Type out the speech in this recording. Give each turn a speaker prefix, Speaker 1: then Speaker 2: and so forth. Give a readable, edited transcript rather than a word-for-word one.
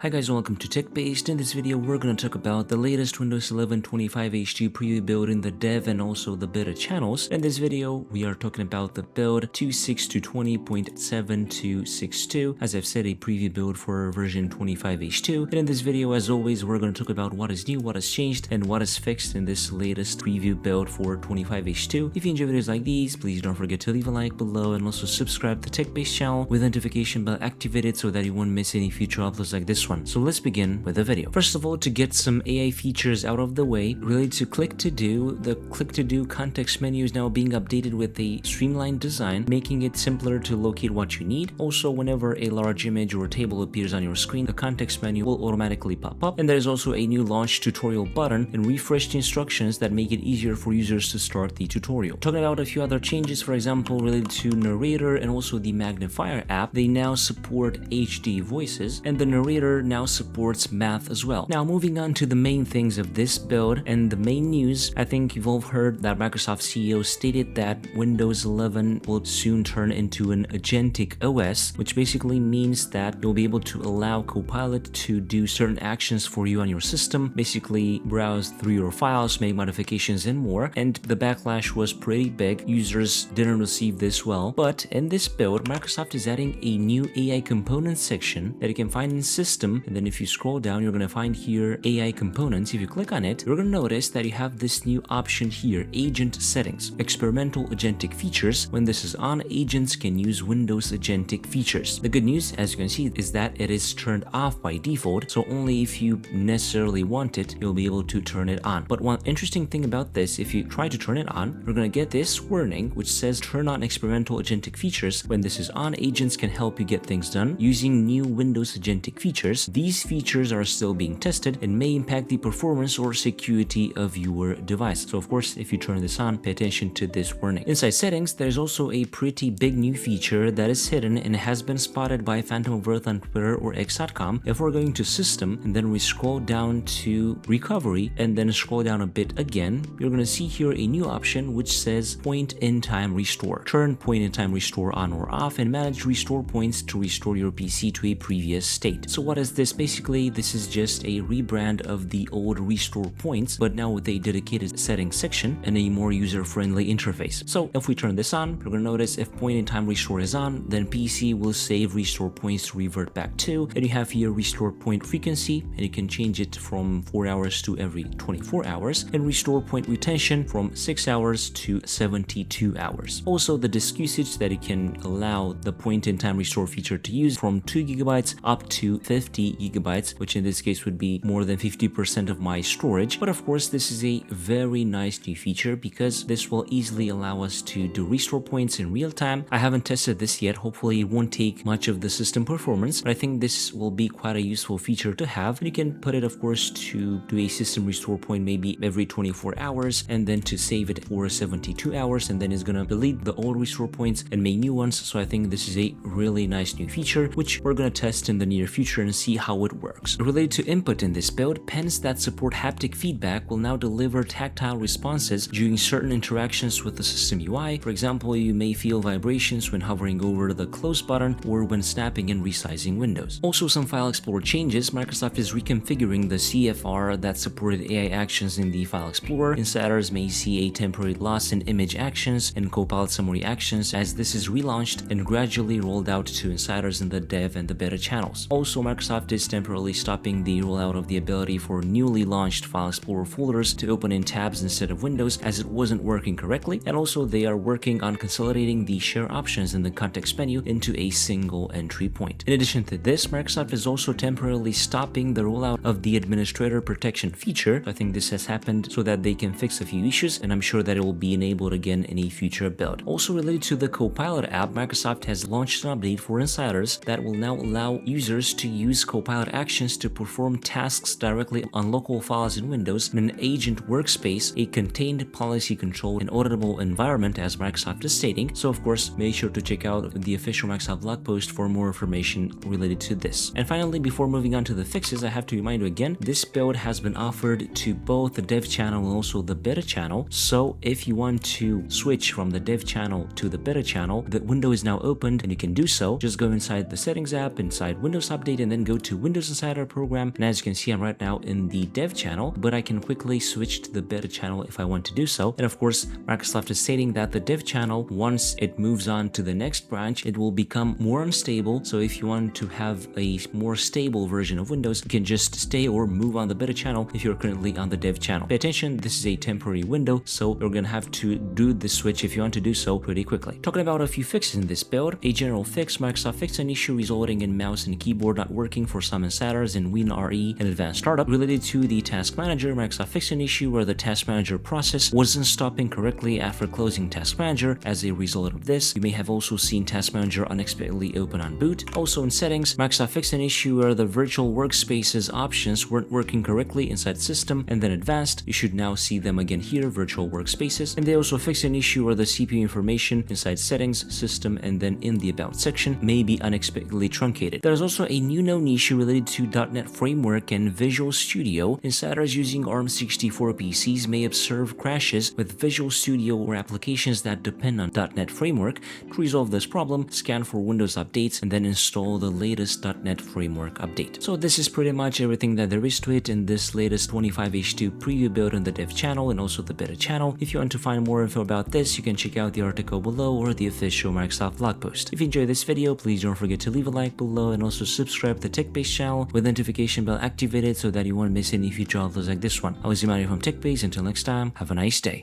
Speaker 1: Hi guys, welcome to TechBased. In this video, we're going to talk about the latest Windows 11 25H2 preview build in the dev and also the beta channels. In this video, we are talking about the build 26.20.7262. As I've said, a preview build for version 25H2. And in this video, as always, we're going to talk about what is new, what has changed, and what is fixed in this latest preview build for 25H2. If you enjoy videos like these, please don't forget to leave a like below and also subscribe to the TechBased channel with notification bell activated so that you won't miss any future uploads like this one. So let's begin with the video. First of all, to get some AI features out of the way, related to click to do, the click to do context menu is now being updated with a streamlined design, making it simpler to locate what you need. Also, whenever a large image or table appears on your screen, the context menu will automatically pop up. And there is also a new launch tutorial button and refreshed instructions that make it easier for users to start the tutorial. Talking about a few other changes, for example, related to Narrator and also the Magnifier app, they now support HD voices, and the Narrator now supports math as well. Now, moving on to the main things of this build and the main news, I think you've all heard that Microsoft CEO stated that Windows 11 will soon turn into an agentic OS, which basically means that you'll be able to allow Copilot to do certain actions for you on your system, basically browse through your files, make modifications and more. And the backlash was pretty big. Users didn't receive this well, but in this build, Microsoft is adding a new AI components section that you can find in system, and then if you scroll down, you're going to find here AI components. If you click on it, you're going to notice that you have this new option here, agent settings, experimental agentic features. When this is on, agents can use Windows agentic features. The good news, as you can see, is that it is turned off by default, so only if you necessarily want it, you'll be able to turn it on. But one interesting thing about this, if you try to turn it on, you're going to get this warning which says turn on experimental agentic features. When this is on, agents can help you get things done using new Windows agentic features. These features are still being tested and may impact the performance or security of your device. So of course, if you turn this on, pay attention to this warning. Inside settings, there's also a pretty big new feature that is hidden and has been spotted by Phantom of Earth on Twitter or X.com. If we're going to system and then we scroll down to recovery and then scroll down a bit again, you're going to see here a new option which says point in time restore. Turn point in time restore on or off and manage restore points to restore your PC to a previous state. So what is this? Basically, this is just a rebrand of the old restore points, but now with a dedicated settings section and a more user-friendly interface. So if we turn this on, you're going to notice if point in time restore is on, then PC will save restore points to revert back to, and you have here restore point frequency, and you can change it from 4 hours to every 24 hours, and restore point retention from 6 hours to 72 hours. Also, the disk usage that you can allow the point in time restore feature to use from 2 GB up to 50 GB, which in this case would be more than 50% of my storage. But of course, this is a very nice new feature because this will easily allow us to do restore points in real time. I haven't tested this yet. Hopefully it won't take much of the system performance, but I think this will be quite a useful feature to have. And you can put it, of course, to do a system restore point maybe every 24 hours and then to save it for 72 hours, and then it's going to delete the old restore points and make new ones. So I think this is a really nice new feature which we're going to test in the near future and see how it works. Related to input in this build, pens that support haptic feedback will now deliver tactile responses during certain interactions with the system UI. For example, you may feel vibrations when hovering over the close button or when snapping and resizing windows. Also, some File Explorer changes. Microsoft is reconfiguring the CFR that supported AI actions in the File Explorer. Insiders may see a temporary loss in image actions and Copilot summary actions as this is relaunched and gradually rolled out to insiders in the dev and the beta channels. Also, Microsoft is temporarily stopping the rollout of the ability for newly launched File Explorer folders to open in tabs instead of windows as it wasn't working correctly, and also they are working on consolidating the share options in the context menu into a single entry point. In addition to this, Microsoft is also temporarily stopping the rollout of the administrator protection feature. I think this has happened so that they can fix a few issues, and I'm sure that it will be enabled again in a future build. Also related to the Copilot app, Microsoft has launched an update for insiders that will now allow users to use Copilot actions to perform tasks directly on local files in Windows in an agent workspace, a contained policy control and auditable environment, as Microsoft is stating. So of course, make sure to check out the official Microsoft blog post for more information related to this. And finally, before moving on to the fixes, I have to remind you again, this build has been offered to both the dev channel and also the beta channel. So if you want to switch from the dev channel to the beta channel, the window is now opened and you can do so. Just go inside the settings app, inside Windows Update, and then go to Windows inside our program, and as you can see, I'm right now in the dev channel, but I can quickly switch to the beta channel if I want to do so. And of course, Microsoft is stating that the dev channel, once it moves on to the next branch, it will become more unstable. So if you want to have a more stable version of Windows, you can just stay or move on the beta channel if you're currently on the dev channel. Pay attention, this is a temporary window, so you're gonna have to do the switch if you want to do so pretty quickly. Talking about a few fixes in this build, a general fix: Microsoft fixed an issue resulting in mouse and keyboard not working for some insiders in WinRE and Advanced Startup. Related to the Task Manager, Microsoft fixed an issue where the Task Manager process wasn't stopping correctly after closing Task Manager. As a result of this, you may have also seen Task Manager unexpectedly open on boot. Also in settings, Microsoft fixed an issue where the virtual workspaces options weren't working correctly inside System and then Advanced. You should now see them again here, virtual workspaces. And they also fixed an issue where the CPU information inside Settings, System, and then in the About section may be unexpectedly truncated. There's also a new known issue related to .NET Framework and Visual Studio. Insiders using ARM64 PCs may observe crashes with Visual Studio or applications that depend on .NET Framework. To resolve this problem, scan for Windows updates and then install the latest .NET Framework update. So this is pretty much everything that there is to it in this latest 25H2 preview build on the dev channel and also the beta channel. If you want to find more info about this, you can check out the article below or the official Microsoft blog post. If you enjoyed this video, please don't forget to leave a like below and also subscribe to the TechBased channel with the notification bell activated so that you won't miss any future uploads like this one. I was Imani from TechBased. Until next time, have a nice day.